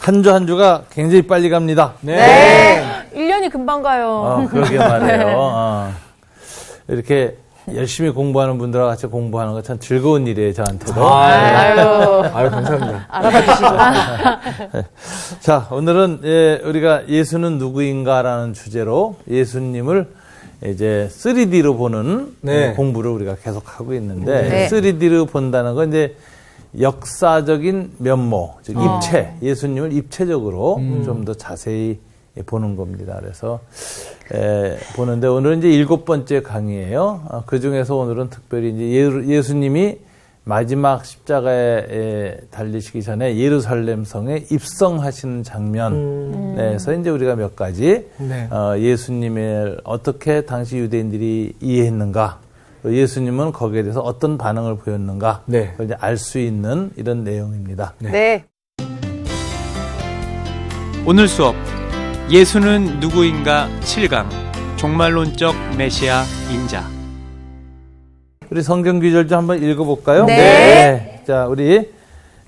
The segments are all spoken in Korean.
한 주 한 주가 굉장히 빨리 갑니다. 네. 1년이 금방 가요. 그러게 말이에요. 이렇게 열심히 공부하는 분들과 같이 공부하는 거 참 즐거운 일이에요, 저한테도. 아유, 감사합니다. 알아봐 주시고. 자, 오늘은 우리가 예수는 누구인가라는 주제로 예수님을 이제 3D로 보는 공부를 우리가 계속 하고 있는데 3D로 본다는 건 이제 역사적인 면모, 즉 입체, 예수님을 입체적으로 좀 더 자세히 보는 겁니다. 그래서 보는데 오늘은 이제 7번째 강의예요. 그 중에서 오늘은 특별히 이제 예수님이 마지막 십자가에 달리시기 전에 예루살렘 성에 입성하시는 장면에서 이제 우리가 몇 가지 예수님을 어떻게 당시 유대인들이 이해했는가, 예수님은 거기에 대해서 어떤 반응을 보였는가, 그걸 이제 알 수 있는 이런 내용입니다. 네. 오늘 수업 예수는 누구인가 7강 종말론적 메시아 인자. 우리 성경 구절 좀 한번 읽어볼까요? 네. 자, 우리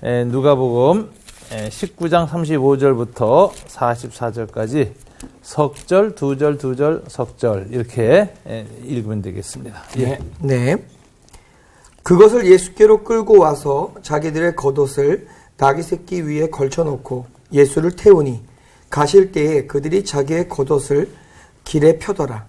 누가복음 19장 35절부터 44절까지 석절, 두절, 두절, 석절 이렇게 읽으면 되겠습니다. 네. 그것을 예수께로 끌고 와서 자기들의 겉옷을 나귀 새끼 위에 걸쳐놓고 예수를 태우니 가실 때에 그들이 자기의 겉옷을 길에 펴더라.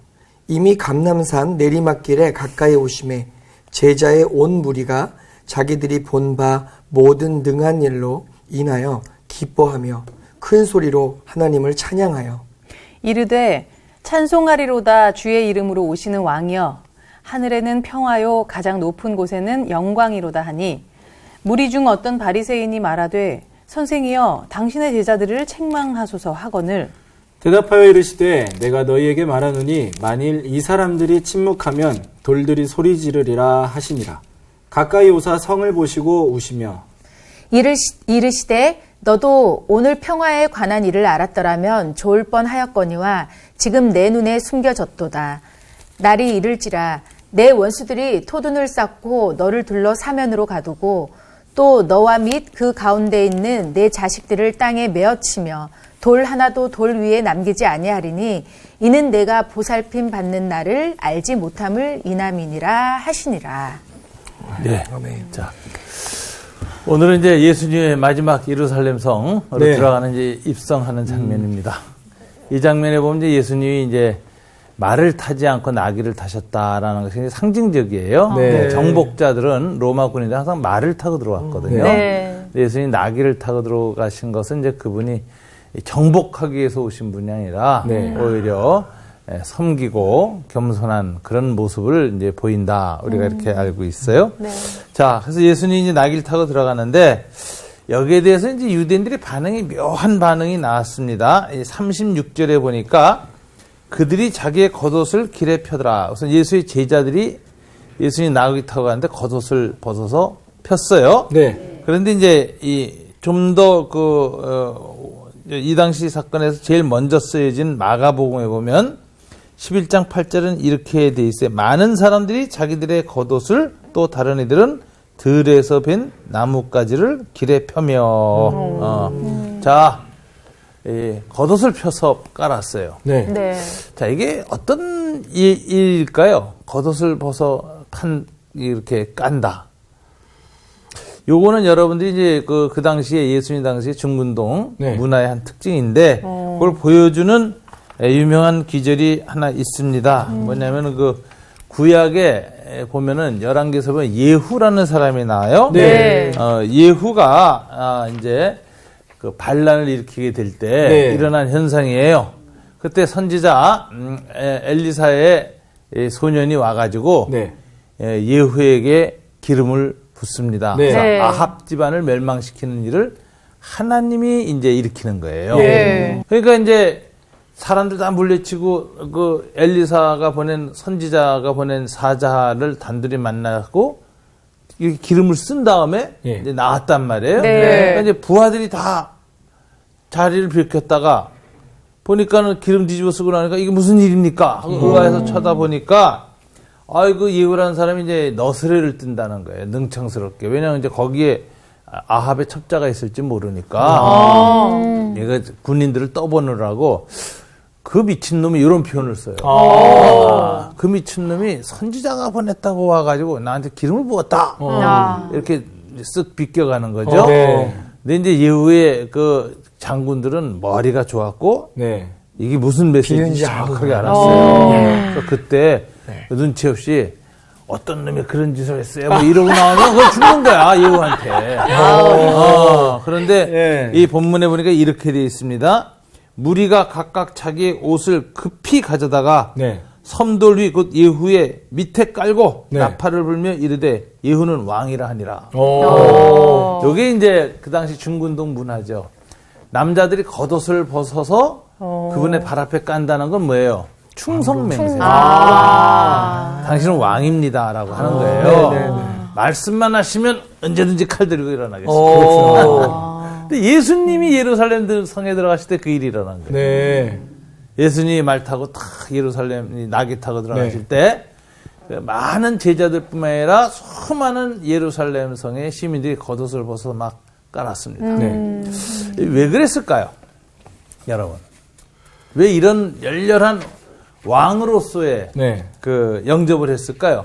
이미 감람산 내리막길에 가까이 오심에 제자의 온 무리가 자기들이 본 바 모든 능한 일로 인하여 기뻐하며 큰 소리로 하나님을 찬양하여 이르되 찬송하리로다 주의 이름으로 오시는 왕이여 하늘에는 평화요 가장 높은 곳에는 영광이로다 하니 무리 중 어떤 바리새인이 말하되 선생이여 당신의 제자들을 책망하소서 하거늘 대답하여 이르시되 내가 너희에게 말하노니 만일 이 사람들이 침묵하면 돌들이 소리 지르리라 하시니라. 가까이 오사 성을 보시고 우시며 이르시되 너도 오늘 평화에 관한 일을 알았더라면 좋을 뻔하였거니와 지금 내 눈에 숨겨졌도다. 날이 이를지라 내 원수들이 토둔을 쌓고 너를 둘러 사면으로 가두고 또 너와 및 그 가운데 있는 내 자식들을 땅에 메어치며 돌 하나도 돌 위에 남기지 아니하리니 이는 내가 보살핌 받는 날을 알지 못함을 인함이니라 하시니라. 네. 자, 오늘은 이제 예수님의 마지막 예루살렘 성으로 들어가는 이제 입성하는 장면입니다. 이 장면에 보면 이제 예수님이 이제 말을 타지 않고 나귀를 타셨다라는 것이 상징적이에요. 정복자들은 로마 군인들 항상 말을 타고 들어왔거든요. 예수님이 나귀를 타고 들어가신 것은 이제 그분이 정복하기 위해서 오신 분이 아니라 오히려 섬기고 겸손한 그런 모습을 이제 보인다. 우리가 이렇게 알고 있어요. 자, 그래서 예수님이 이제 나귀를 타고 들어가는데 여기에 대해서 이제 유대인들의 반응이 묘한 반응이 나왔습니다. 36절에 보니까 그들이 자기의 겉옷을 길에 펴더라. 우선 예수의 제자들이 예수님이 나귀 타고 가는데 겉옷을 벗어서 폈어요. 그런데 이제 좀 더 이 당시 사건에서 제일 먼저 쓰여진 마가복음에 보면 11장 8절은 이렇게 돼 있어요. 많은 사람들이 자기들의 겉옷을 또 다른 이들은 들에서 벤 나뭇가지를 길에 펴며 자, 겉옷을 펴서 깔았어요. 자, 이게 어떤 일일까요? 겉옷을 벗어 이렇게 깐다. 요거는 여러분들이 이제 그 당시에 예수님 당시에 중문동 문화의 한 특징인데 그걸 보여주는 유명한 기절이 하나 있습니다. 뭐냐면은 그 구약에 보면은 열왕기에서 보면 예후라는 사람이 나와요. 예후가 이제 그 반란을 일으키게 될 때 일어난 현상이에요. 그때 선지자 엘리사의 소년이 와가지고 예후에게 기름을 붓습니다. 아합 집안을 멸망시키는 일을 하나님이 이제 일으키는 거예요. 그러니까 이제 사람들 다 물리치고 그 엘리사가 보낸 선지자가 보낸 사자를 단둘이 만나고 기름을 쓴 다음에 이제 나왔단 말이에요. 그러니까 이제 부하들이 다 자리를 비켰다가 보니까는 기름 뒤집어 쓰고 나니까 이게 무슨 일입니까? 하고 의아해서 쳐다보니까 아이고 예후라는 사람이 이제 너스레를 뜬다는 거예요. 능청스럽게. 왜냐하면 이제 거기에 아합의 첩자가 있을지 모르니까 얘가 군인들을 떠보느라고 그 미친놈이 이런 표현을 써요. 그 미친놈이 선지자가 보냈다고 와가지고 나한테 기름을 부었다. 이렇게 쓱 비껴가는 거죠. 네. 근데 이제 예후의 그 장군들은 머리가 좋았고 네. 이게 무슨 메시지인지 비유인지 정확하게 알았어요. 그래서 그때 눈치 없이 어떤 놈이 그런 짓을 했어요. 뭐 이러고 나오면 그거 죽는 거야, 예후한테. 그런데 이 본문에 보니까 이렇게 되어 있습니다. 무리가 각각 자기의 옷을 급히 가져다가 네. 섬돌 위 곧 예후의 밑에 깔고 네. 나팔을 불며 이르되 예후는 왕이라 하니라. 요게 이제 그 당시 중군동 문화죠. 남자들이 겉옷을 벗어서 그분의 발 앞에 깐다는 건 뭐예요? 충성맹세. 당신은 왕입니다라고 하는 거예요. 말씀만 하시면 언제든지 칼 들고 일어나겠습니다. 근데 예수님이 예루살렘 성에 들어가실 때 그 일이 일어난 거예요. 네. 예수님이 말 타고 탁 예루살렘 낙에 타고 들어가실 때 많은 제자들뿐만 아니라 수많은 예루살렘 성의 시민들이 겉옷을 벗어 막 깔았습니다. 네. 왜 그랬을까요? 여러분. 왜 이런 열렬한 왕으로서의 네. 그 영접을 했을까요?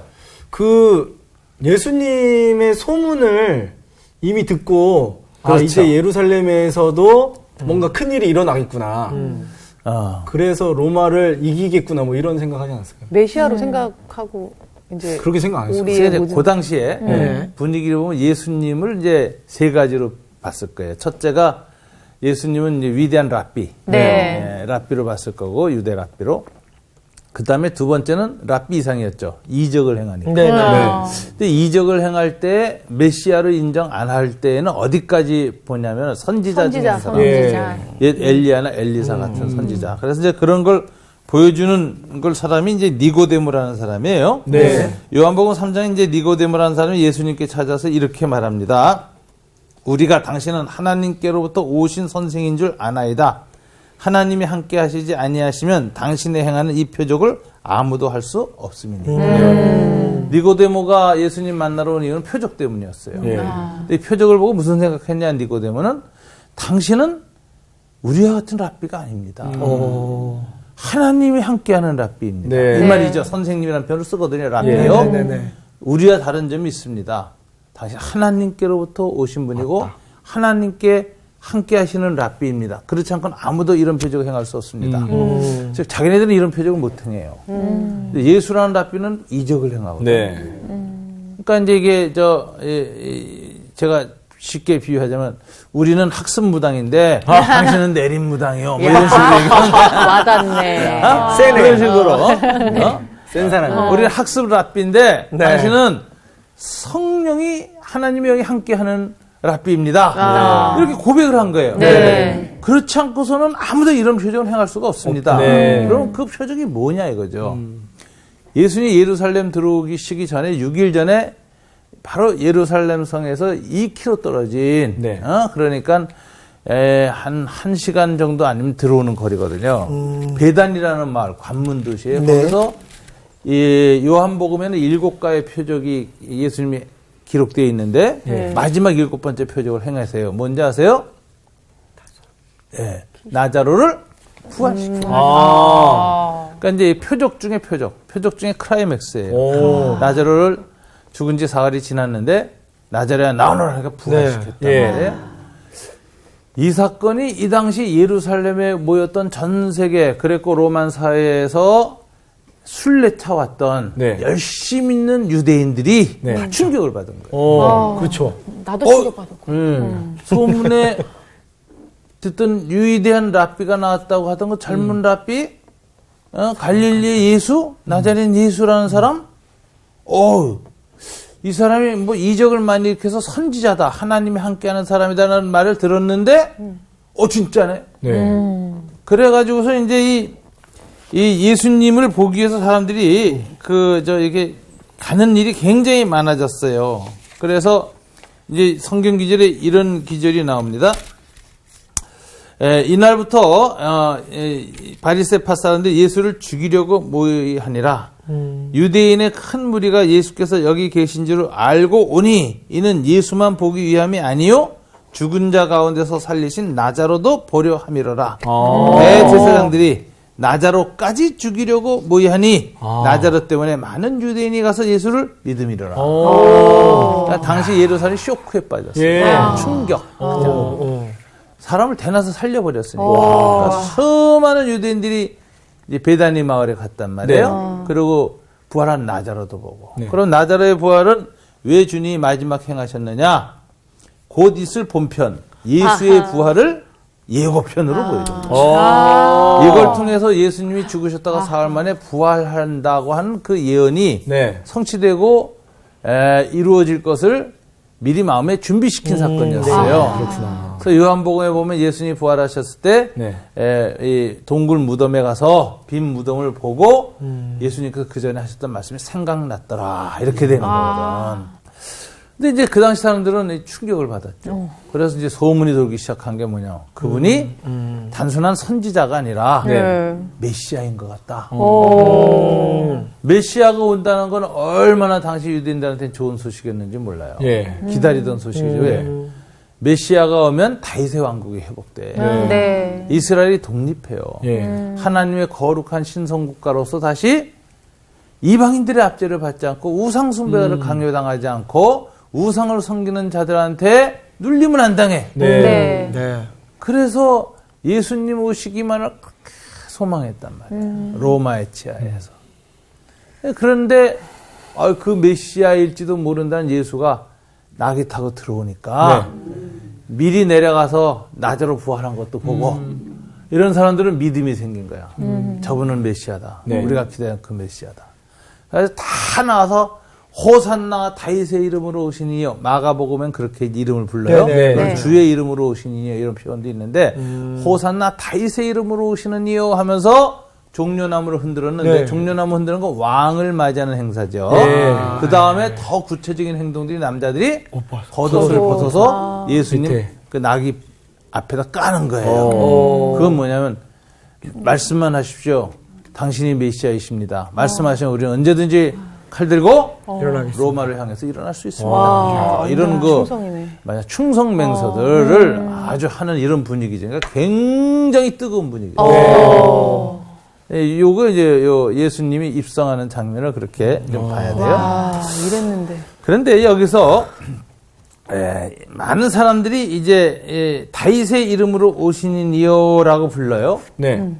그 예수님의 소문을 이미 듣고 그렇죠. 이제 예루살렘에서도 뭔가 큰 일이 일어나겠구나. 그래서 로마를 이기겠구나 뭐 이런 생각하지 않았을까요? 메시아로 생각하고 이제 그렇게 생각 안 했어요. 우리의 이제 모든 그 당시에 분위기를 보면 예수님을 이제 세 가지로 봤을 거예요. 첫째가 예수님은 이제 위대한 랍비, 네. 랍비로 봤을 거고 유대 랍비로. 그 다음에 두 번째는 랍비 이상이었죠. 이적을 행하니까. 네. 근데 이적을 행할 때 메시아를 인정 안 할 때에는 어디까지 보냐면 선지자 중에 한 사람. 선지자. 옛 엘리야나 엘리사 같은 선지자. 그래서 이제 그런 걸 보여주는 걸 사람이 이제 니고데모라는 사람이에요. 네. 요한복음 3장에 이제 니고데모라는 사람이 예수님께 찾아서 이렇게 말합니다. 우리가 당신은 하나님께로부터 오신 선생인 줄 아나이다. 하나님이 함께 하시지 아니하시면 당신의 행하는 이 표적을 아무도 할 수 없습니다. 니고데모가 예수님 만나러 온 이유는 표적 때문이었어요. 근데 이 표적을 보고 무슨 생각했냐 니고데모는 당신은 우리와 같은 랍비가 아닙니다. 하나님이 함께하는 랍비입니다. 네. 이 말이죠. 선생님이라는 표현을 쓰거든요. 랍비요. 네네네. 우리와 다른 점이 있습니다. 당신 하나님께로부터 오신 분이고 하나님께 함께 하시는 랍비입니다. 그렇지 않고는 아무도 이런 표적을 행할 수 없습니다. 즉 자기네들은 이런 표적을 못 행해요. 근데 예수라는 랍비는 이적을 행하거든요. 네. 그러니까 이제 이게 제가 쉽게 비유하자면 우리는 학습무당인데 당신은 내림무당이요. 뭐 이런 식으로 얘기하는 와닿네. 그런 식으로. 센 사람. 우리는 학습 랍비인데 네. 당신은 성령이 하나님이 여기 함께하는 랍비입니다. 이렇게 고백을 한 거예요. 네. 그렇지 않고서는 아무도 이런 표적을 행할 수가 없습니다. 네. 그럼 그 표적이 뭐냐 이거죠. 예수님이 예루살렘 들어오기 시기 전에 6일 전에 바로 예루살렘 성에서 2km 떨어진 네. 그러니까 한 1시간 정도 아니면 들어오는 거리거든요. 베단이라는 마을 관문 도시에 네. 거기서 이 요한복음에는 7가의 표적이 예수님이 기록되어 있는데 마지막 7번째 표적을 행하세요. 뭔지 아세요? 네. 나자로를 부활시키는 그러니까 이제 표적 중에 표적 중에 클라이맥스예요. 나자로를 죽은 지 사흘이 지났는데 나자로야 나오너라 하니까 부활시켰단 말이에요. 이 사건이 이 당시 예루살렘에 모였던 전 세계 그레코 로만 사회에서 순례차 왔던 열심 있는 유대인들이 다 충격을 받은 거예요. 그렇죠. 나도 충격받았고. 소문에 듣던 위대한 랍비가 나왔다고 하던 그 젊은 랍비, 갈릴리 예수, 나자렛 예수라는 사람, 이 사람이 뭐 이적을 많이 일으켜서 선지자다, 하나님이 함께하는 사람이다라는 말을 들었는데, 진짜네. 네. 그래가지고서 이제 이 예수님을 보기 위해서 사람들이 이게 가는 일이 굉장히 많아졌어요. 그래서 이제 성경 기절에 이런 기절이 나옵니다. 이날부터 바리새파 사람들이 예수를 죽이려고 모이하니라. 유대인의 큰 무리가 예수께서 여기 계신 줄 알고 오니 이는 예수만 보기 위함이 아니요 죽은 자 가운데서 살리신 나자로도 보려 함이로라. 대제사장들이 나자로까지 죽이려고 모이하니 나자로 때문에 많은 유대인이 가서 예수를 믿음이로라. 그러니까 당시 예루살렘이 쇼크에 빠졌어요. 예. 충격. 그죠? 사람을 대낮에 살려버렸으니까. 그러니까 수많은 유대인들이 이제 베다니 마을에 갔단 말이에요. 그리고 부활한 나자로도 보고. 그럼 나자로의 부활은 왜 주님이 마지막 행하셨느냐? 곧 있을 본편, 예수의 부활을 예고편으로 보여줍니다. 이걸 통해서 예수님이 죽으셨다가 사흘 만에 부활한다고 하는 그 예언이 네. 성취되고 이루어질 것을 미리 마음에 준비시킨 사건이었어요. 그렇구나. 그래서 요한복음에 보면 예수님이 부활하셨을 때 이 동굴 무덤에 가서 빈 무덤을 보고 예수님께서 그 전에 하셨던 말씀이 생각났더라 이렇게 되는 거거든. 근데 이제 그 당시 사람들은 충격을 받았죠. 그래서 이제 소문이 돌기 시작한 게 뭐냐. 그분이 단순한 선지자가 아니라 메시아인 것 같다. 메시아가 온다는 건 얼마나 당시 유대인들한테는 좋은 소식이었는지 몰라요. 예. 기다리던 소식이죠. 왜? 메시아가 오면 다윗의 왕국이 회복돼. 네. 이스라엘이 독립해요. 예. 하나님의 거룩한 신성국가로서 다시 이방인들의 압제를 받지 않고 우상 숭배를 강요당하지 않고 우상을 섬기는 자들한테 눌림을 안 당해. 네. 네. 그래서 예수님 오시기만을 그렇게 소망했단 말이에요. 로마의 치하에서. 그런데 그 메시아일지도 모른다는 예수가 낙이 타고 들어오니까 미리 내려가서 나자로 부활한 것도 보고 이런 사람들은 믿음이 생긴 거야. 저분은 메시아다. 네. 우리가 기대한 그 메시아다. 그래서 다 나와서 호산나 다윗의 이름으로 오시니요. 마가복음엔 그렇게 이름을 불러요. 네, 네. 네. 주의 이름으로 오시니요. 이런 표현도 있는데 호산나 다윗의 이름으로 오시느니요 하면서 종려나무를 흔들었는데 네. 종려나무 흔드는 건 왕을 맞이하는 행사죠. 네. 그 다음에 더 구체적인 행동들이 남자들이 겉옷을 벗어서 예수님 밑에. 그 낙이 앞에다 까는 거예요. 그건 뭐냐면 말씀만 하십시오. 당신이 메시아이십니다. 말씀하시면 우리는 언제든지 칼 들고 로마를 향해서 일어날 수 있습니다. 이런 충성이네. 만약 충성 맹서들을 아주 하는 이런 분위기죠. 그러니까 굉장히 뜨거운 분위기죠. 요거 이제 예수님이 입성하는 장면을 그렇게 좀 봐야 돼요. 이랬는데. 그런데 여기서 많은 사람들이 이제 다윗의 이름으로 오시는 이요라고 불러요. 네.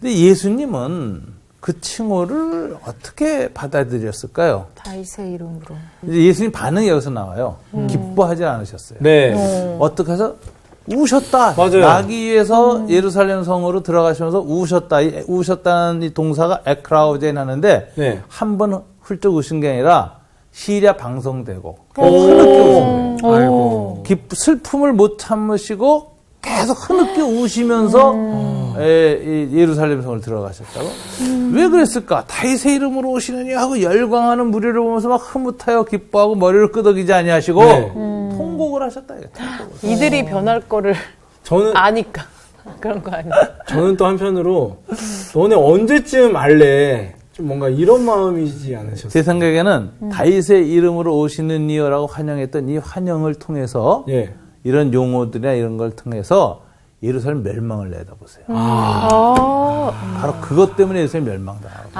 근데 예수님은 그 칭호를 어떻게 받아들였을까요? 다윗의 이름으로. 이제 예수님 반응이 여기서 나와요. 기뻐하지 않으셨어요. 네. 어떻게 해서 우셨다. 맞아요. 나기 위해서 예루살렘 성으로 들어가시면서 우셨다. 우셨다는 이 동사가 에크라우젠 하는데 네. 한 번 훌쩍 우신 게 아니라 시리아 방송되고 흐느껴 우신 거예요. 아이고. 슬픔을 못 참으시고 계속 흐느껴 우시면서 예루살렘 성을 들어가셨다고? 왜 그랬을까? 다윗의 이름으로 오시느니 하고 열광하는 무리를 보면서 막 흐뭇하여 기뻐하고 머리를 끄덕이지 아니하시고 네. 통곡을 하셨다. 이들이 변할 거를 저는 아니까. 그런 거 아니야? 저는 또 한편으로 너네 언제쯤 알래? 좀 뭔가 이런 마음이지 않으셨어요? 제 생각에는 다윗의 이름으로 오시는 이여라고 환영했던 이 환영을 통해서 예. 이런 용어들이나 이런 걸 통해서 예루살렘 멸망을 내다보세요. 바로 그것 때문에 예루살렘 멸망당하고.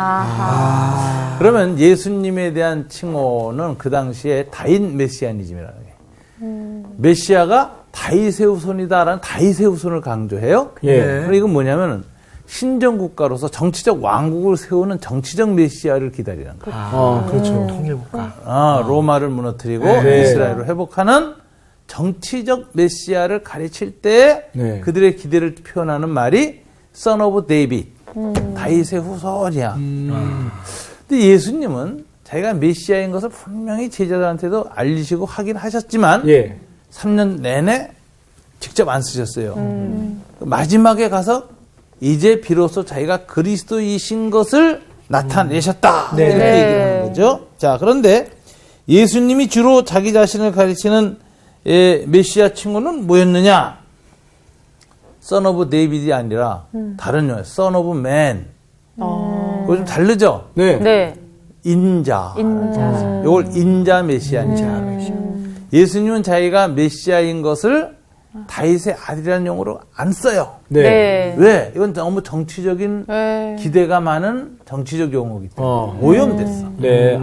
그러면 예수님에 대한 칭호는 그 당시에 다윗 메시아니즘이라는 게. 메시아가 다윗의 후손이다라는 다윗의 후손을 강조해요. 예. 그럼 이건 뭐냐면 신정국가로서 정치적 왕국을 세우는 정치적 메시아를 기다리는 거예요. 그렇죠. 통일국가. 로마를 무너뜨리고 네. 이스라엘을 회복하는 정치적 메시아를 가르칠 때 네. 그들의 기대를 표현하는 말이 Son of David, 다윗의 후손이야. 근데 예수님은 자기가 메시아인 것을 분명히 제자들한테도 알리시고 하긴 하셨지만 예. 3년 내내 직접 안 쓰셨어요. 마지막에 가서 이제 비로소 자기가 그리스도이신 것을 나타내셨다. 네. 이렇게 네. 얘기를 하는 거죠. 자, 그런데 예수님이 주로 자기 자신을 가르치는 메시아 칭호는 뭐였느냐? son of David이 아니라 다른 용어, son of man. 그거 좀 다르죠? 네. 네. 인자. 인자. 이걸 인자 메시아입니다. 예수님은 자기가 메시아인 것을 다윗의 아들이라는 용어로 안 써요. 네. 네. 왜? 이건 너무 정치적인 네. 기대가 많은 정치적 용어이기 때문에 오염됐어. 네.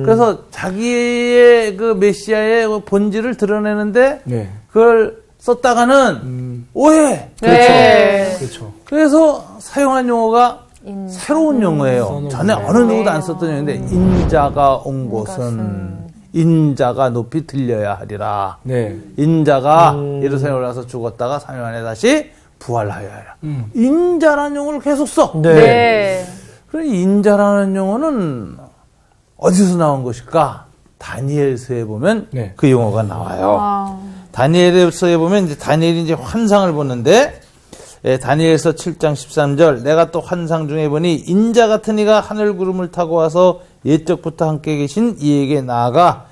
그래서 자기의 그 메시아의 그 본질을 드러내는데 네. 그걸 썼다가는 오해. 네. 그렇죠. 그래서 사용한 용어가 새로운 용어예요. 전에 어느 누구도 안 썼던 용어인데 인자가 온 곳은 인자가 높이 들려야 하리라. 네. 인자가 예루살렘에 올라서 죽었다가 3일 만에 다시 부활하여야 하라. 인자라는 용어를 계속 써. 네. 그럼 인자라는 용어는 어디서 나온 것일까? 다니엘서에 보면 네. 그 용어가 나와요. 다니엘서에 보면 이제 다니엘이 이제 환상을 보는데 다니엘서 7장 13절 내가 또 환상 중에 보니 인자 같은 이가 하늘 구름을 타고 와서 옛적부터 함께 계신 이에게 나아가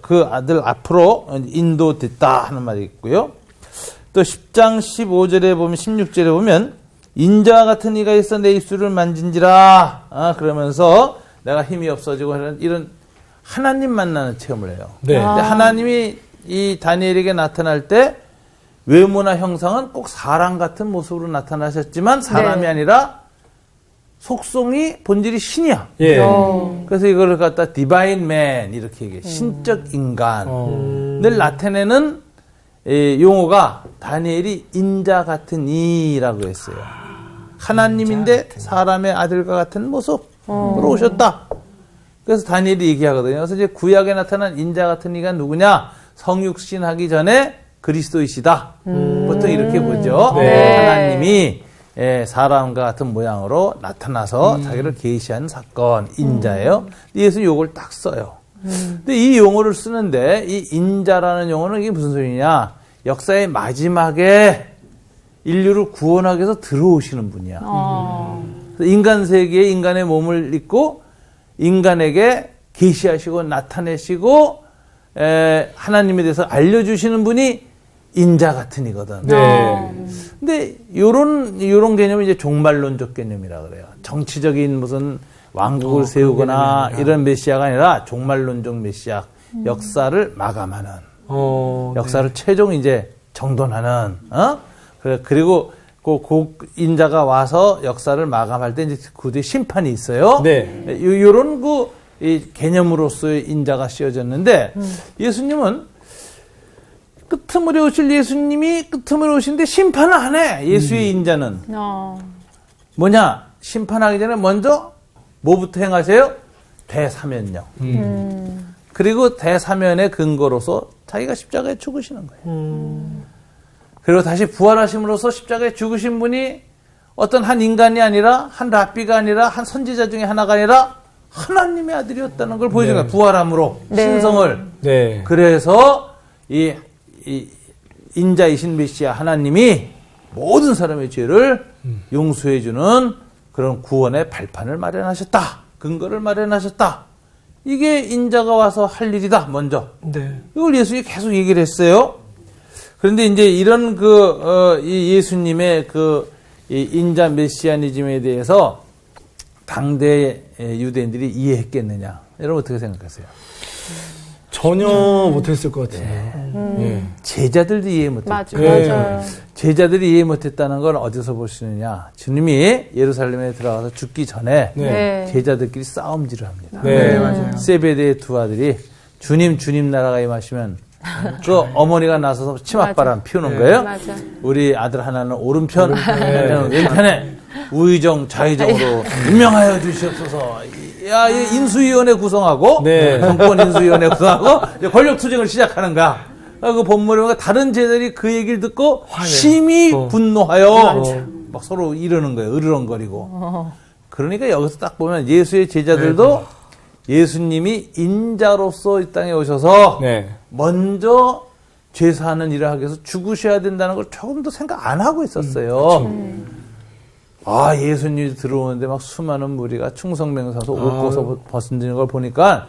그 아들 앞으로 인도됐다 하는 말이 있고요. 또 10장 15절에 보면 16절에 보면 인자 같은 이가 있어 내 입술을 만진지라 그러면서 내가 힘이 없어지고 이런 하나님 만나는 체험을 해요. 네. 근데 하나님이 이 다니엘에게 나타날 때 외모나 형상은 꼭 사람 같은 모습으로 나타나셨지만 사람이 아니라 속성이 본질이 신이야. 예. 그래서 이걸 갖다 디바인 맨 이렇게 얘기해. 신적 인간. 늘 나타내는 용어가 다니엘이 인자 같은 이라고 했어요. 하나님인데 사람의 아들과 같은 모습으로 오셨다. 그래서 다니엘이 얘기하거든요. 그래서 이제 구약에 나타난 인자 같은 이가 누구냐? 성육신 하기 전에 그리스도이시다. 보통 이렇게 보죠. 네. 하나님이 사람과 같은 모양으로 나타나서 자기를 계시한 사건, 인자예요. 예수는 이걸 딱 써요. 근데 이 용어를 쓰는데 이 인자라는 용어는 이게 무슨 소리냐? 역사의 마지막에 인류를 구원하기 위해서 들어오시는 분이야. 인간 세계에 인간의 몸을 입고 인간에게 계시하시고 나타내시고 하나님에 대해서 알려주시는 분이 인자 같은 이거든. 네. 근데 요런 개념이 이제 종말론적 개념이라 그래요. 정치적인 무슨 왕국을 세우거나 이런 메시아가 아니라 종말론적 메시아. 역사를 마감하는. 역사를 최종 이제 정돈하는, 그리고 그 인자가 와서 역사를 마감할 때 이제 그 뒤에 심판이 있어요. 네. 요런 이 개념으로서의 인자가 씌워졌는데 예수님은 끄트머리 오실 예수님이 끄트머리 오시는데 심판을 안 해. 예수의 인자는. 뭐냐? 심판하기 전에 먼저 뭐부터 행하세요? 대사면령. 그리고 대사면의 근거로서 자기가 십자가에 죽으시는 거예요. 그리고 다시 부활하심으로써 십자가에 죽으신 분이 어떤 한 인간이 아니라 한 랍비가 아니라 한 선지자 중에 하나가 아니라 하나님의 아들이었다는 걸 보여주는 거예요. 부활함으로 신성을. 네. 그래서 이 인자이신 메시아 하나님이 모든 사람의 죄를 용서해주는 그런 구원의 발판을 마련하셨다. 근거를 마련하셨다. 이게 인자가 와서 할 일이다. 먼저. 네. 이걸 예수님이 계속 얘기를 했어요. 그런데 이제 이런 이 예수님의 이 인자 메시아니즘에 대해서 당대 유대인들이 이해했겠느냐? 여러분 어떻게 생각하세요? 전혀 못했을 것 같은데요. 예. 제자들도 이해 못했죠. 맞아요. 제자들이 이해 못했다는 걸 어디서 볼 수 있느냐? 주님이 예루살렘에 들어가서 죽기 전에 네. 제자들끼리 싸움질을 합니다. 네. 맞아요. 세베대의 두 아들이 주님 나라가 임하시면 그 어머니가 나서서 치맛바람 피우는 거예요. 맞아. 우리 아들 하나는 오른편, 하나는 왼편에 우의정 좌의정으로 임명하여 주시옵소서. 야, 이 인수위원회 구성하고 네. 정권 인수위원회 구성하고 이제 권력 투쟁을 시작하는 거야. 그 본문에 보면 다른 제자들이 그 얘기를 듣고 심히 분노하여 막 서로 이러는 거예요. 으르렁거리고. 그러니까 여기서 딱 보면 예수의 제자들도 예수님이 인자로서 이 땅에 오셔서 네. 먼저 죄사하는 일을 하기 위해서 죽으셔야 된다는 걸 조금도 생각 안 하고 있었어요. 예수님이 들어오는데 막 수많은 무리가 충성맹사서 옷 벗어 벗는 걸 보니까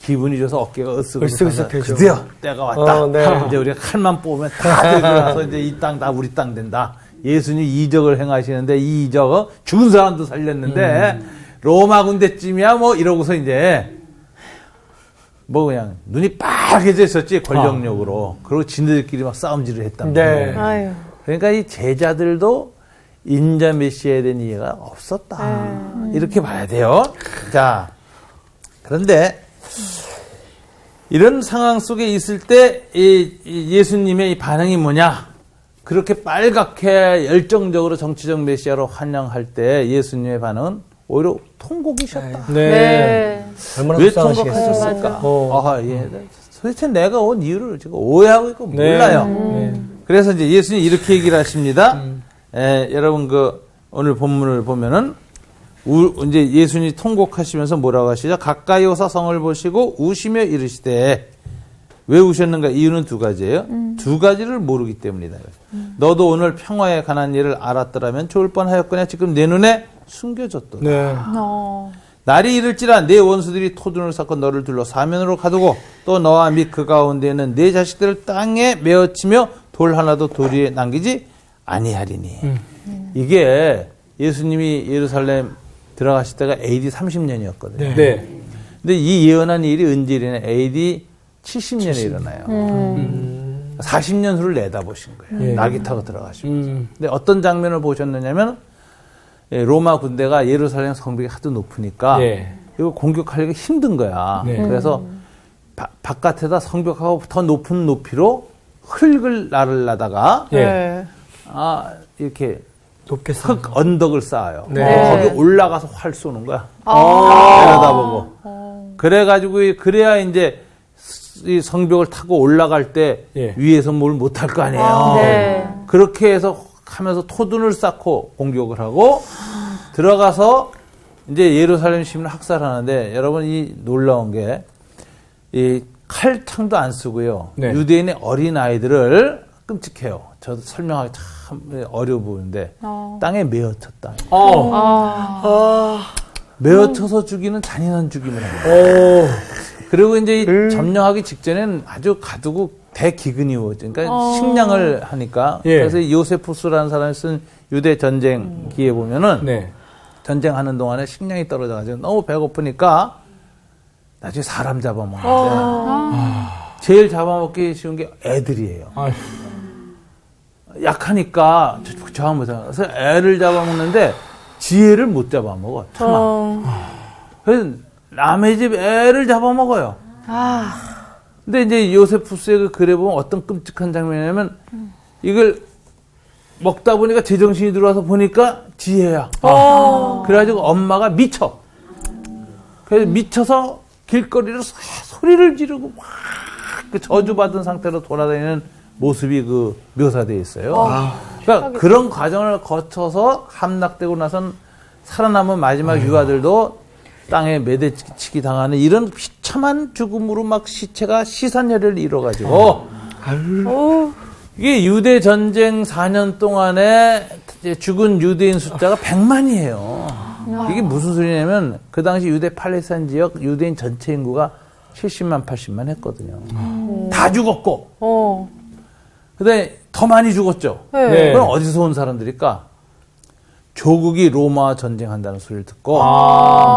기분이 좋아서 어깨가 으쓱으쓱해져. 드디어 때가 왔다. 네. 이제 우리가 칼만 뽑으면 다 들어가서 이제 이 땅 다 우리 땅 된다. 예수님 이적을 행하시는데 이 이적은 죽은 사람도 살렸는데 로마 군대쯤이야 뭐 이러고서 이제 뭐 그냥 눈이 빨개져 있었지 권력력으로. 그리고 지네들끼리 막 싸움질을 했단 말이에요. 네. 아유. 그러니까 이 제자들도 인자 메시아에 대한 이해가 없었다. 이렇게 봐야 돼요. 자, 그런데 이런 상황 속에 있을 때 예수님의 이 반응이 뭐냐? 그렇게 빨갛게 열정적으로 정치적 메시아로 환영할 때 예수님의 반응은 오히려 통곡이셨다. 네. 얼마나 왜 속상하시겠어요. 통곡하셨을까? 어. 아, 예. 도대체 내가 온 이유를 지금 오해하고 있고 네. 몰라요. 네. 그래서 이제 예수님이 이렇게 얘기를 하십니다. 여러분 오늘 본문을 보면은 이제 예수님이 통곡하시면서 뭐라고 하시죠? 가까이 오사 성을 보시고 우시며 이르시되 왜 우셨는가? 이유는 두 가지예요. 두 가지를 모르기 때문이다. 너도 오늘 평화에 관한 일을 알았더라면 좋을 뻔하였거냐? 지금 내 눈에 숨겨졌도다. 네. 날이 이를지라 내 원수들이 토둔을 쌓고 너를 둘러 사면으로 가두고 또 너와 및 그 가운데는 내 자식들을 땅에 메어치며 돌 하나도 도리에 남기지 아니하리니. 이게 예수님이 예루살렘 들어가실 때가 AD 30년이었거든요. 네. 네. 근데 이 예언한 일이 언제 일어나요? AD 70년에 일어나요. 40년 후를 내다보신 거예요. 낙이 타고 들어가시고. 근데 어떤 장면을 보셨느냐면 로마 군대가 예루살렘 성벽이 하도 높으니까 이거 공격하기가 힘든 거야. 네. 그래서 바깥에다 성벽하고 더 높은 높이로 흙을 나르려다가 이렇게 높게 흙 언덕을 쌓아요. 네. 거기 올라가서 활 쏘는 거야. 내려다보고. 그래가지고 그래야 이제 이 성벽을 타고 올라갈 때 위에서 뭘 못할 거 아니에요. 네. 그렇게 해서 하면서 토둔을 쌓고 공격을 하고 들어가서 이제 예루살렘 시민을 학살하는데 여러분 이 놀라운 게 이 칼창도 안 쓰고요. 네. 유대인의 어린 아이들을 끔찍해요. 저도 설명하기 참 어려워 보이는데 땅에 메어쳤다. 메어쳐서 죽이는 잔인한 죽임을 합니다. 그리고 이제 이 점령하기 직전엔 아주 가두고 대기근이 이루어져. 그러니까 식량을 하니까. 그래서 요세푸스라는 사람이 쓴 유대 전쟁기에 보면은 전쟁하는 동안에 식량이 떨어져가지고 너무 배고프니까 나중에 사람 잡아먹는데 제일 잡아먹기 쉬운 게 애들이에요. 약하니까 저항 못하고 그래서 애를 잡아먹는데 지혜를 못 잡아먹어. 그래서 남의 집 애를 잡아먹어요. 근데 이제 요세푸스의 그 글에 보면 어떤 끔찍한 장면이냐면 이걸 먹다 보니까 제정신이 들어와서 보니까 지혜야. 그래가지고 엄마가 미쳐. 그래서 미쳐서 길거리로 소리를 지르고 막 그 저주받은 상태로 돌아다니는 모습이 그 묘사되어 있어요. 그러니까 그런 과정을 거쳐서 함락되고 나선 살아남은 마지막 유아들도 땅에 매대치기 당하는 이런 비참한 죽음으로 막 시체가 시산열을 이뤄가지고 이게 유대 전쟁 4년 동안에 죽은 유대인 숫자가 100만이에요. 이게 무슨 소리냐면 그 당시 유대 팔레스타인 지역 유대인 전체 인구가 70만 80만 했거든요. 다 죽었고 근데 더 많이 죽었죠. 그럼 어디서 온 사람들일까? 조국이 로마와 전쟁한다는 소리를 듣고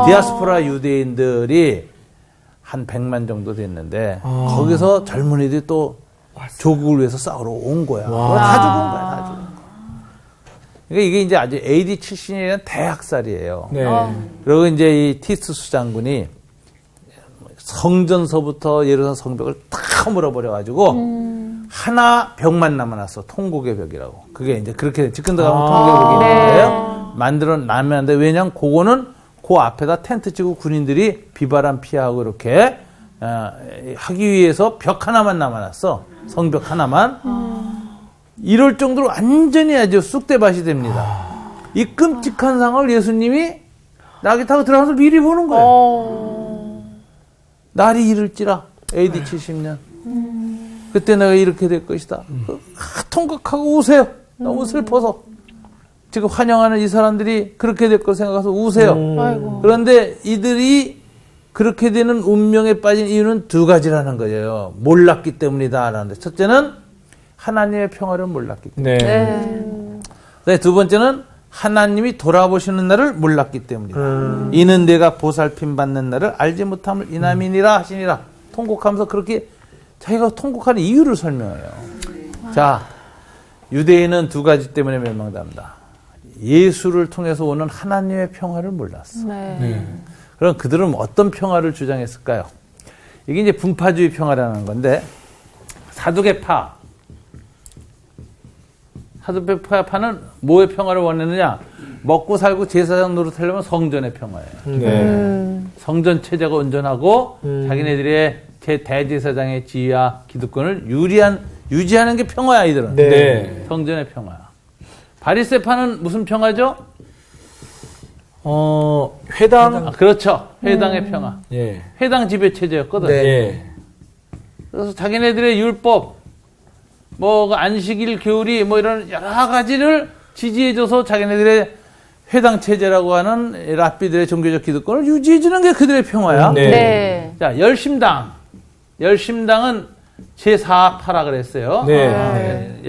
디아스포라 유대인들이 한 100만 정도 됐는데 거기서 젊은이들이 또 조국을 위해서 싸우러 온 거야. 다 죽은 거야. 다 죽은 거야. 그러니까 이게 이제 아주 AD 70년이라는 대학살이에요. 그리고 이제 이 티투스 장군이 성전서부터 예루살렘 성벽을 다 물어버려가지고 하나 벽만 남아났어. 통곡의 벽이라고. 그게 이제 그렇게 집근도 가면 통곡의 벽이 있는데요. 만들어 놨는데 왜냐면 그거는 그 앞에다 텐트 치고 군인들이 비바람 피하고 이렇게 하기 위해서 벽 하나만 남아났어. 성벽 하나만. 이럴 정도로 완전히 아주 쑥대밭이 됩니다. 이 끔찍한 상황을 예수님이 낙이 타고 들어가서 미리 보는 거예요. 날이 이를지라 AD 70년. 그때 내가 이렇게 될 것이다. 통곡하고 우세요. 너무 슬퍼서. 지금 환영하는 이 사람들이 그렇게 될 걸 생각해서 우세요. 그런데 이들이 그렇게 되는 운명에 빠진 이유는 두 가지라는 거예요. 몰랐기 때문이다라는데, 첫째는 하나님의 평화를 몰랐기 때문에. 네. 두 번째는 하나님이 돌아보시는 날을 몰랐기 때문이다. 이는 내가 보살핌 받는 날을 알지 못함을 이남이니라 하시니라. 통곡하면서 그렇게 자기가 통곡하는 이유를 설명해요. 자, 유대인은 두 가지 때문에 멸망당합니다. 예수를 통해서 오는 하나님의 평화를 몰랐어. 그럼 그들은 어떤 평화를 주장했을까요? 이게 이제 분파주의 평화라는 건데, 사두개파는 뭐의 평화를 원했느냐? 먹고 살고 제사장 노릇하려면 성전의 평화예요. 성전 체제가 온전하고 자기네들의 대제사장의 지위와 기득권을 유지하는 게 평화야, 이들은. 네. 성전의 평화. 바리새파는 무슨 평화죠? 회당. 그렇죠. 회당의 평화. 예. 회당 지배 체제였거든. 네. 예. 그래서 자기네들의 율법, 뭐 안식일, 교리, 뭐 이런 여러 가지를 지지해줘서 자기네들의 회당 체제라고 하는 랍비들의 종교적 기득권을 유지해주는 게 그들의 평화야. 네. 네. 자, 열심당은 제4파라 그랬어요. 네.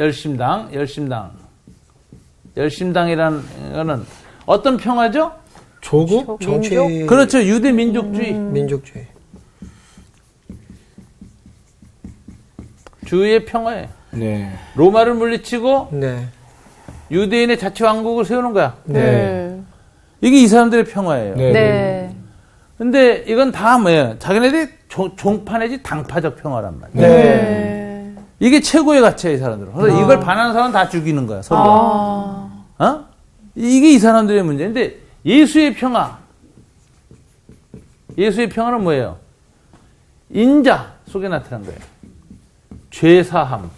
열심당이라는 거는 어떤 평화죠? 조국? 정치. 그렇죠. 유대 민족주의. 민족주의. 주의 평화예요. 네. 로마를 물리치고 네. 유대인의 자치왕국을 세우는 거야. 네. 이게 이 사람들의 평화예요. 네. 네. 근데 이건 다 뭐예요? 자기네들이 종파 내지 당파적 평화란 말이에요. 네. 이게 최고의 가치야, 이 사람들은. 그래서 이걸 반하는 사람 다 죽이는 거야, 서로. 어? 이게 이 사람들의 문제인데, 예수의 평화는 뭐예요? 인자 속에 나타난 거예요. 죄사함,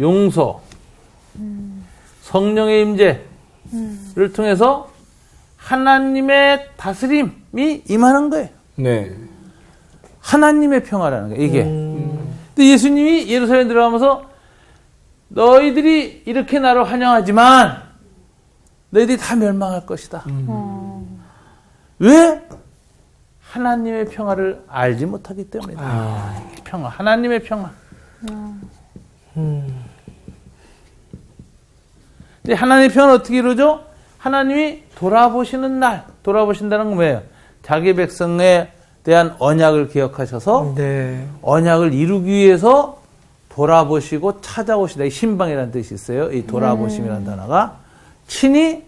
용서, 성령의 임재를 통해서 하나님의 다스림이 임하는 거예요. 네. 하나님의 평화라는 거예요, 이게. 근데 예수님이 예루살렘 들어가면서 너희들이 이렇게 나를 환영하지만 너희들이 다 멸망할 것이다. 왜? 하나님의 평화를 알지 못하기 때문이다. 평화, 하나님의 평화. 근데 하나님의 평화는 어떻게 이루어져? 하나님이 돌아보신다는 건 뭐예요? 자기 백성에 대한 언약을 기억하셔서 네. 언약을 이루기 위해서 돌아보시고 찾아오시다. 이 신방이라는 뜻이 있어요. 이 돌아보심이라는 단어가 친히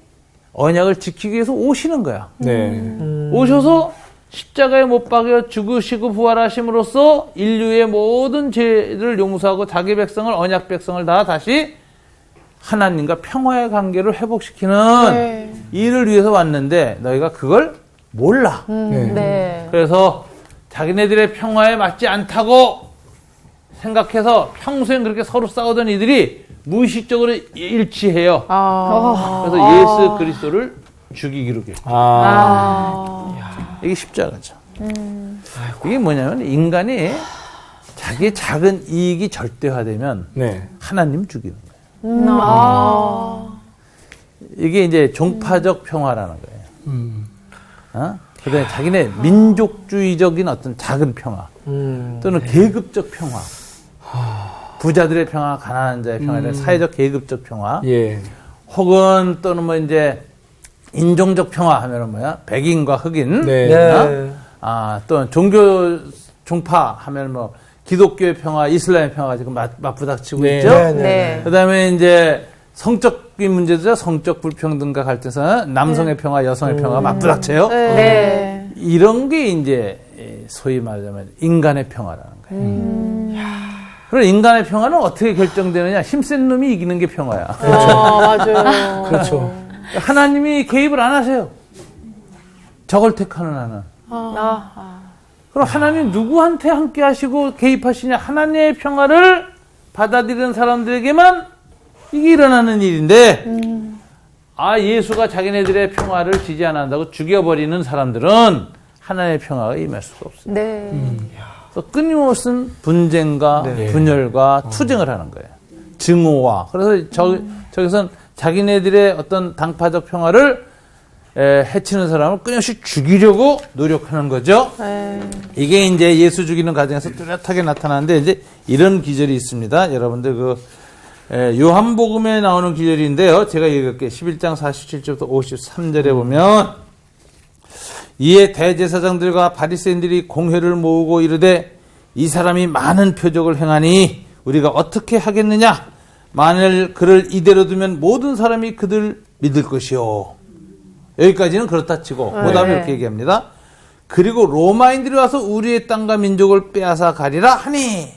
언약을 지키기 위해서 오시는 거야. 네. 오셔서 십자가에 못 박여 죽으시고 부활하심으로써 인류의 모든 죄를 용서하고 자기 백성을, 언약 백성을 다 다시 하나님과 평화의 관계를 회복시키는 일을 위해서 왔는데 너희가 그걸 몰라. 네. 그래서 자기네들의 평화에 맞지 않다고 생각해서 평소엔 그렇게 서로 싸우던 이들이 무의식적으로 일치해요. 그래서 예수 그리스도를 죽이기로 결. 이게 십자가죠. 이게 뭐냐면 인간이 자기의 작은 이익이 절대화되면 네. 하나님 죽이는 거예요. 이게 이제 종파적 평화라는 거예요. 그다음에 자기네 민족주의적인 어떤 작은 평화 또는 계급적 평화, 부자들의 평화, 가난한 자의 평화, 사회적 계급적 평화, 예. 혹은 또는 뭐 이제 인종적 평화 하면은 뭐야? 백인과 흑인, 네. 네. 또는 종교 종파 하면 뭐 기독교의 평화, 이슬람의 평화가 지금 맞부닥치고 네. 있죠. 네. 네. 그다음에 이제 성적인 문제죠. 성적 불평등과 갈등에서 남성의 평화, 여성의 평화가 맞부닥쳐요. 네. 이런 게 이제 소위 말하자면 인간의 평화라는 거예요. 그럼 인간의 평화는 어떻게 결정되느냐? 힘센 놈이 이기는 게 평화야. 맞아요. 그렇죠. 하나님이 개입을 안 하세요. 저걸 택하는 하는. 그럼 하나님 누구한테 함께 하시고 개입하시냐? 하나님의 평화를 받아들이는 사람들에게만 이게 일어나는 일인데, 예수가 자기네들의 평화를 지지 안 한다고 죽여버리는 사람들은 하나님의 평화가 임할 수가 없어요. 네. 또 끊임없는 분쟁과 분열과 투쟁을 하는 거예요. 증오와. 그래서 저기선 자기네들의 어떤 당파적 평화를 해치는 사람을 끊임없이 죽이려고 노력하는 거죠. 이게 이제 예수 죽이는 과정에서 뚜렷하게 나타나는데 이제 이런 기절이 있습니다. 여러분들 요한복음에 나오는 기절인데요. 제가 읽을게요. 11장 47절부터 53절에 보면 이에 대제사장들과 바리새인들이 공회를 모으고 이르되 이 사람이 많은 표적을 행하니 우리가 어떻게 하겠느냐? 만일 그를 이대로 두면 모든 사람이 그들 믿을 것이요. 여기까지는 그렇다 치고 그다음에 이렇게 얘기합니다. 그리고 로마인들이 와서 우리의 땅과 민족을 빼앗아 가리라 하니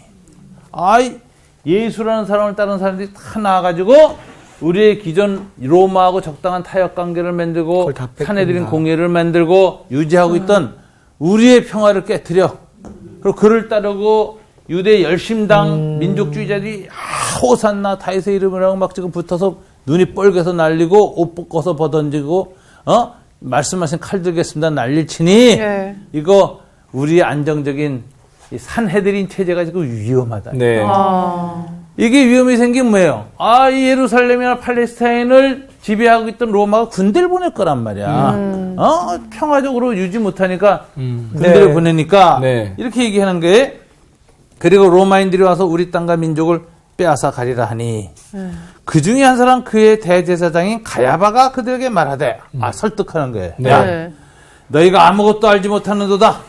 예수라는 사람을 따르는 사람들이 다 나와가지고 우리의 기존 로마하고 적당한 타협 관계를 만들고 사내들인 공예를 만들고 유지하고 있던 우리의 평화를 깨뜨려 그리고 그를 따르고 유대 열심당 민족주의자들이 호산나 다윗의 이름이라고 막 지금 붙어서 눈이 뻘개서 날리고 옷 벗고서 벗던지고 말씀하신 칼 들겠습니다 난리를 치니 이거 우리의 안정적인 이 산헤드린 체제가 지금 위험하다. 네. 이게 위험이 생긴 뭐예요? 이 예루살렘이나 팔레스타인을 지배하고 있던 로마가 군대를 보낼 거란 말이야. 평화적으로 유지 못하니까 군대를 보내니까 이렇게 얘기하는 게 그리고 로마인들이 와서 우리 땅과 민족을 빼앗아 가리라 하니 그 중에 한 사람 그의 대제사장인 가야바가 그들에게 말하되 설득하는 거예요. 야, 너희가 아무것도 알지 못하는도다.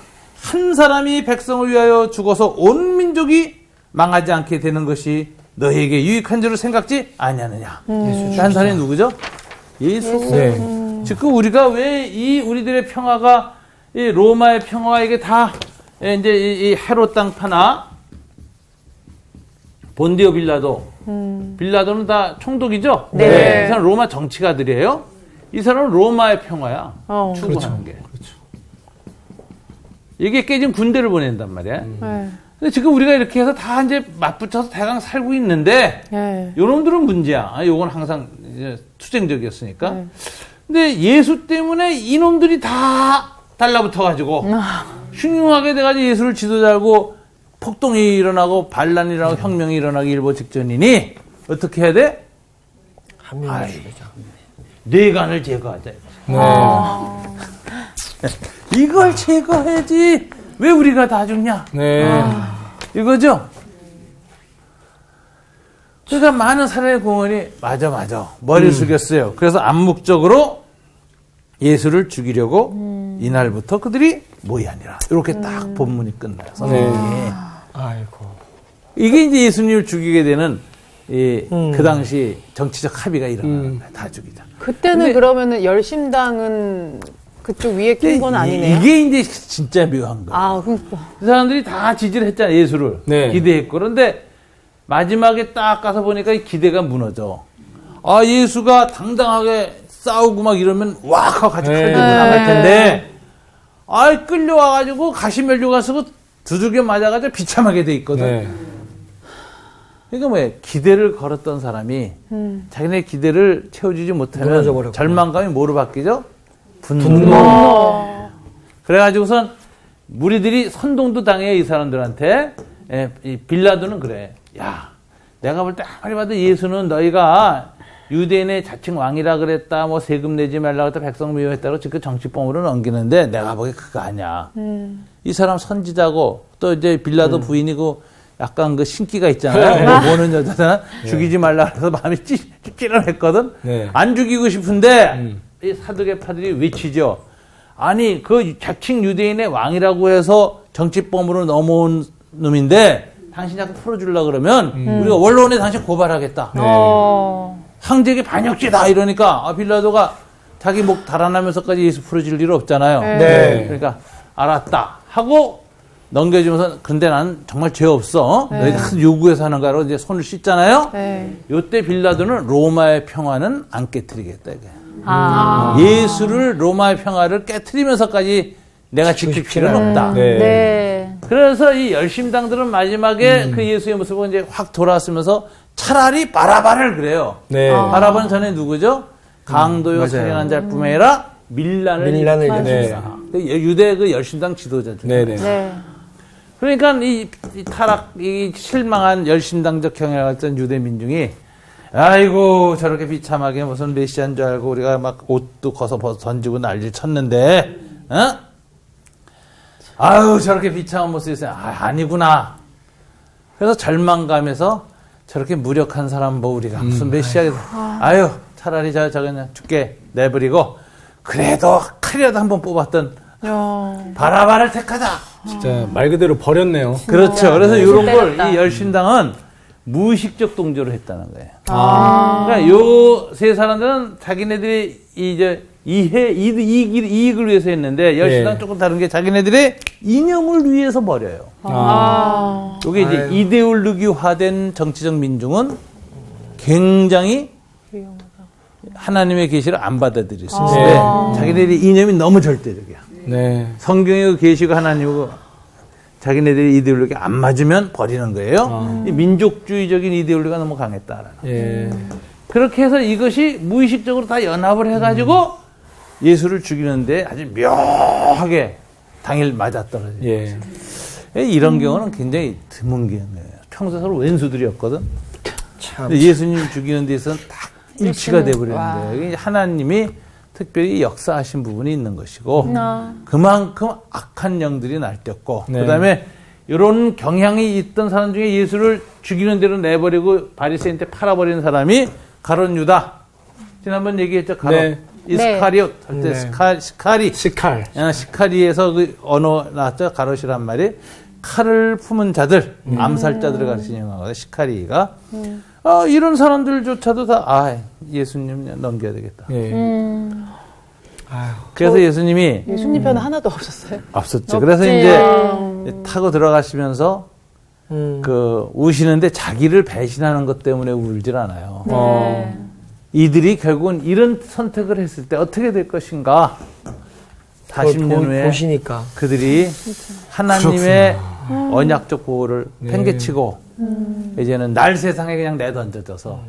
한 사람이 백성을 위하여 죽어서 온 민족이 망하지 않게 되는 것이 너희에게 유익한 줄을 생각지 아니하느냐. 한 사람이 누구죠? 예수. 지금 우리가 왜 이 우리들의 평화가 이 로마의 평화와 이게 다 이제 이 헤롯 땅파나 본디오 빌라도는 다 총독이죠? 이 사람 로마 정치가들이에요. 이 사람은 로마의 평화야. 추구하는 게. 이게 깨진 군대를 보낸단 말이야. 근데 지금 우리가 이렇게 해서 다 이제 맞붙여서 대강 살고 있는데, 요놈들은 문제야. 요건 항상 이제 투쟁적이었으니까. 근데 예수 때문에 이놈들이 다 달라붙어가지고, 흉흉하게 돼가지고 예수를 지도자고, 폭동이 일어나고, 반란이 일어나고, 혁명이 일어나기 일보 직전이니, 어떻게 해야 돼? 한 명을 죽이자. 뇌관을 제거하자. 이걸 제거해야지. 왜 우리가 다 죽냐? 이거죠? 그러니까 많은 사람의 공헌이 맞아. 머리를 숙였어요. 그래서 암묵적으로 예수를 죽이려고 이날부터 그들이 모이하니라. 이렇게 딱 본문이 끝나요. 선생님이. 아이고. 이게 이제 예수님을 죽이게 되는 그 당시 정치적 합의가 일어나는 거야. 다 죽이자. 그때는 그러면은 열심당은 그쪽 위에 낀 건 아니네요. 이게 이제 진짜 묘한 거예요. 그러니까. 그 사람들이 다 지지를 했잖아요. 예수를. 기대했고. 그런데 마지막에 딱 가서 보니까 이 기대가 무너져. 예수가 당당하게 싸우고 막 이러면 왁 하고 같이 칼 들고 나갈 텐데 끌려와가지고 가시면류관 쓰고 두들겨 맞아가지고 비참하게 돼 있거든. 그러니까 뭐예요? 기대를 걸었던 사람이 자기네 기대를 채워주지 못하면 절망감이 뭐로 바뀌죠? 분노. 그래가지고선 무리들이 선동도 당해요, 이 사람들한테. 이 빌라도는 그래. 야, 내가 볼 때 아무리 봐도 예수는 너희가 유대인의 자칭 왕이라 그랬다, 뭐 세금 내지 말라 그랬다, 백성 미워했다고 지금 정치범으로 넘기는데 내가 보기에 그거 아니야. 이 사람 선지자고 또 이제 빌라도 부인이고 약간 그 신기가 있잖아요. 보는 여자는 죽이지 말라 그래서 마음이 찌릿했거든. 안 죽이고 싶은데 이 사두개파들이 외치죠. 아니 그 자칭 유대인의 왕이라고 해서 정치범으로 넘어온 놈인데 당신 자꾸 풀어주려고 그러면 우리가 원로원에 당신 고발하겠다. 황제에게 반역죄다 이러니까 빌라도가 자기 목 달아나면서까지 예수 풀어줄 일 없잖아요. 그러니까 알았다 하고 넘겨주면서 근데 난 정말 죄 없어. 너희가 큰 요구해서 하는 거라고 이제 손을 씻잖아요. 요때 빌라도는 로마의 평화는 안 깨트리겠다 이게. 예수를 로마의 평화를 깨트리면서까지 내가 지킬 필요는 없다. 그래서 이 열심당들은 마지막에 그 예수의 모습을 이제 확 돌아왔으면서 차라리 바라바를 그래요. 바라바는 전에 누구죠? 강도요 살인한 자뿐만 아니라 밀란을 일으켰다. 유대 그 열심당 지도자 중에. 그러니까 이 타락, 이 실망한 열심당적 경향을 가졌던 유대 민중이 아이고 저렇게 비참하게 무슨 메시아인 줄 알고 우리가 막 옷도 벗어 던지고 난리 쳤는데 어? 아유 저렇게 비참한 모습이었어요. 아니구나. 그래서 절망감에서 저렇게 무력한 사람 뭐 우리가 무슨 메시아겠어. 아유 차라리 저 그냥 죽게 내버리고 그래도 칼이라도 한번 뽑았던 바라바를 택하자. 진짜 말 그대로 버렸네요. 그렇죠. 그래서 이런 걸 때렸다. 이 열심당은 무의식적 동조를 했다는 거예요. 그러니까 요 세 사람들은 자기네들이 이제 이익을 위해서 했는데 열심당 예. 조금 다른 게 자기네들의 이념을 위해서 버려요. 이게 이제 이데올로기화된 정치적 민중은 굉장히 하나님의 계시를 안 받아들일 수 있어요. 자기네들의 이념이 너무 절대적이야. 네. 성경의 계시가 하나님이고 자기네들의 이데올로기가 안 맞으면 버리는 거예요. 이 민족주의적인 이데올로기가 너무 강했다라는. 예. 그렇게 해서 이것이 무의식적으로 다 연합을 해가지고 예수를 죽이는데 아주 묘하게 당일 맞아떨어져요. 예. 이런 경우는 굉장히 드문 경우예요. 평소 서로 웬수들이었거든. 참. 근데 예수님 죽이는 데 있어서는 딱 일치가 돼버리는데 이게 하나님이 특별히 역사하신 부분이 있는 것이고 그만큼 악한 영들이 날뛰었고 네. 그다음에 이런 경향이 있던 사람 중에 예수를 죽이는 대로 내버리고 바리새인한테 팔아버리는 사람이 가룟 유다. 지난번 얘기했죠. 가룟. 네. 이스카리옷 할 때 네. 시카리. 시칼. 시카리에서 그 언어 나왔죠. 가롯이란 말이 칼을 품은 자들, 암살자들을 가르치는 영화거든요. 시카리가. 이런 사람들조차도 다 예수님 넘겨야 되겠다. 예. 그래서 예수님이 예수님 편은 하나도 없었어요. 없었죠. 그래서 이제 타고 들어가시면서 우시는데 자기를 배신하는 것 때문에 울질 않아요. 이들이 결국은 이런 선택을 했을 때 어떻게 될 것인가? 40년 후에 보시니까. 그들이 하나님의 언약적 보호를 팽개치고 이제는 날 세상에 그냥 내던져져서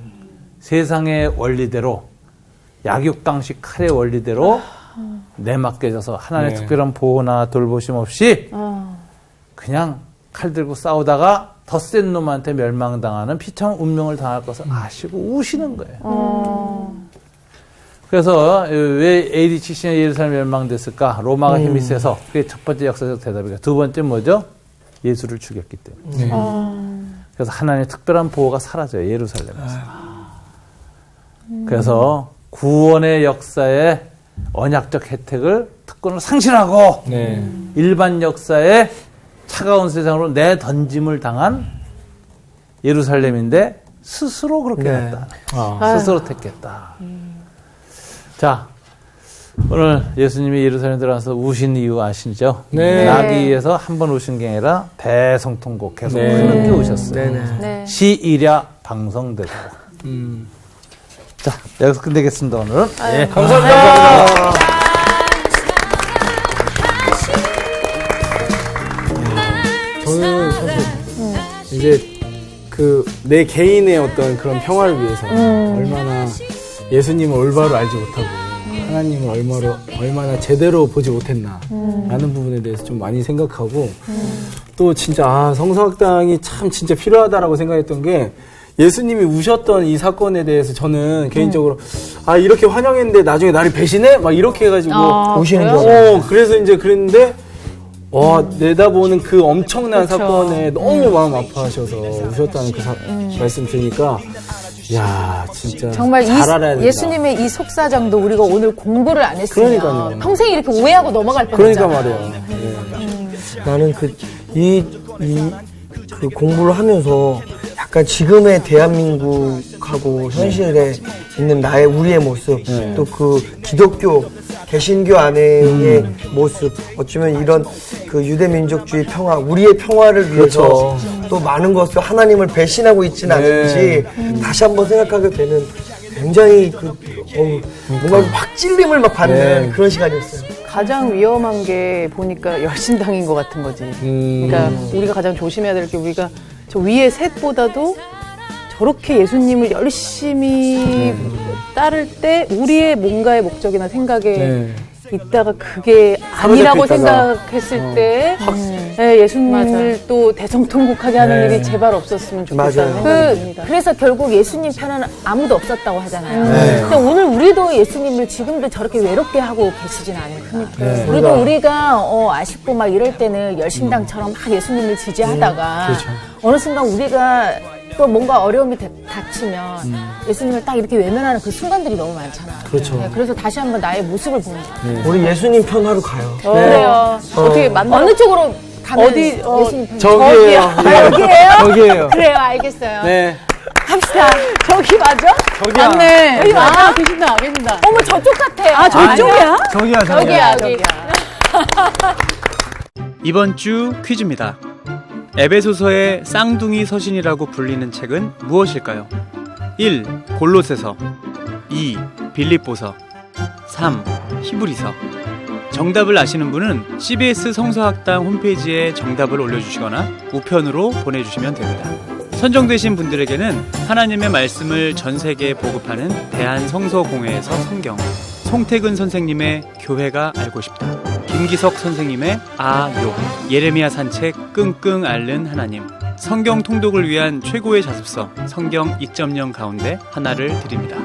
세상의 원리대로 약육강식 칼의 원리대로 내맡겨져서 하나님의 네. 특별한 보호나 돌보심 없이 그냥 칼 들고 싸우다가 더 센 놈한테 멸망당하는 피참 운명을 당할 것을 아시고 우시는 거예요. 그래서 왜 AD 70년에 예루살렘이 멸망됐을까? 로마가 힘이 세서 그게 첫 번째 역사적 대답이고 두 번째 뭐죠? 예수를 죽였기 때문에. 그래서 하나님의 특별한 보호가 사라져요. 예루살렘에서. 그래서 구원의 역사에 언약적 혜택을 특권을 상실하고 네. 일반 역사에 차가운 세상으로 내던짐을 당한 예루살렘인데 스스로 그렇게 네. 했다. 아. 스스로 택했다. 자, 오늘 예수님이 예루살렘 들어가서 우신 이유 아시죠? 네. 나귀에서 한 번 우신 게 아니라 대성통곡 계속 네. 흐르게 우셨어요. 네네. 네. 시일야 방성되고. 자, 여기서 끝내겠습니다, 오늘은. 예. 감사합니다. 저는 사실 이제 내 개인의 어떤 그런 평화를 위해서 얼마나 예수님을 올바로 알지 못하고 하나님을 얼마나 제대로 보지 못했나 라는 부분에 대해서 좀 많이 생각하고 또 진짜 성서학당이 참 진짜 필요하다라고 생각했던 게 예수님이 우셨던 이 사건에 대해서 저는 개인적으로 이렇게 환영했는데 나중에 나를 배신해? 막 이렇게 해가지고 우시는 거. 그래서 이제 그랬는데 내다보는 그 엄청난 사건에 너무 마음 아파하셔서 우셨다는 말씀 들으니까 야 진짜 정말 잘 알아야 된다. 예수님의 이 속사정도 우리가 오늘 공부를 안 했으면 그러니까요. 평생 이렇게 오해하고 넘어갈 그러니까 뻔했잖아. 말이에요. 예. 나는 그 공부를 하면서 약간 지금의 대한민국하고 현실에 있는 우리의 모습, 네. 또 그 기독교, 개신교 안에의 모습, 어쩌면 이런 그 유대민족주의 평화, 우리의 평화를 위해서 또 많은 것을 하나님을 배신하고 있지는 않은지 다시 한번 생각하게 되는 굉장히 뭔가 막 찔림을 막 받는 그런 시간이었어요. 가장 위험한 게 보니까 열심당인 것 같은 거지. 그러니까 우리가 가장 조심해야 될 게 우리가 저 위의 셋보다도 저렇게 예수님을 열심히 따를 때 우리의 뭔가의 목적이나 생각에 있다가 그게 아니라고 있다가. 생각했을 때 네, 예수님을 또 대성통곡하게 하는 네. 일이 제발 없었으면 맞아요. 좋겠다는 생각이 듭니다. 그래서 결국 예수님 편은 아무도 없었다고 하잖아요. 네. 근데 오늘 우리도 예수님을 지금도 저렇게 외롭게 하고 계시진 않을까. 네. 우리도 우리가 아쉽고 막 이럴 때는 열심당처럼 막 예수님을 지지하다가 그렇죠. 어느 순간 우리가 또 뭔가 어려움이 닥치면 예수님을 딱 이렇게 외면하는 그 순간들이 너무 많잖아요. 그렇죠. 네, 그래서 다시 한번 나의 모습을 보는 거예요. 우리 예수님 편하러 가요. 그래요. 어떻게 만나? 어느 쪽으로 가면 어디, 예수님 편? 저기예요. 아, 여기예요? 저기예요. 그래요, 알겠어요. 네. 갑시다. 저기 맞아? 저기야. 맞네. 여기 맞아? 아, 계신다. 어머, 저쪽 같아요. 아, 저쪽이야? 저기야, 저기야, 여기. 이번 주 퀴즈입니다. 에베소서의 쌍둥이 서신이라고 불리는 책은 무엇일까요? 1. 골로새서 2. 빌립보서 3. 히브리서. 정답을 아시는 분은 CBS 성서학당 홈페이지에 정답을 올려주시거나 우편으로 보내주시면 됩니다. 선정되신 분들에게는 하나님의 말씀을 전 세계에 보급하는 대한성서공회에서 성경, 송태근 선생님의 교회가 알고 싶다, 김기석 선생님의 아요, 예레미야 산책 끙끙 앓는 하나님, 성경 통독을 위한 최고의 자습서 성경 2.0 가운데 하나를 드립니다.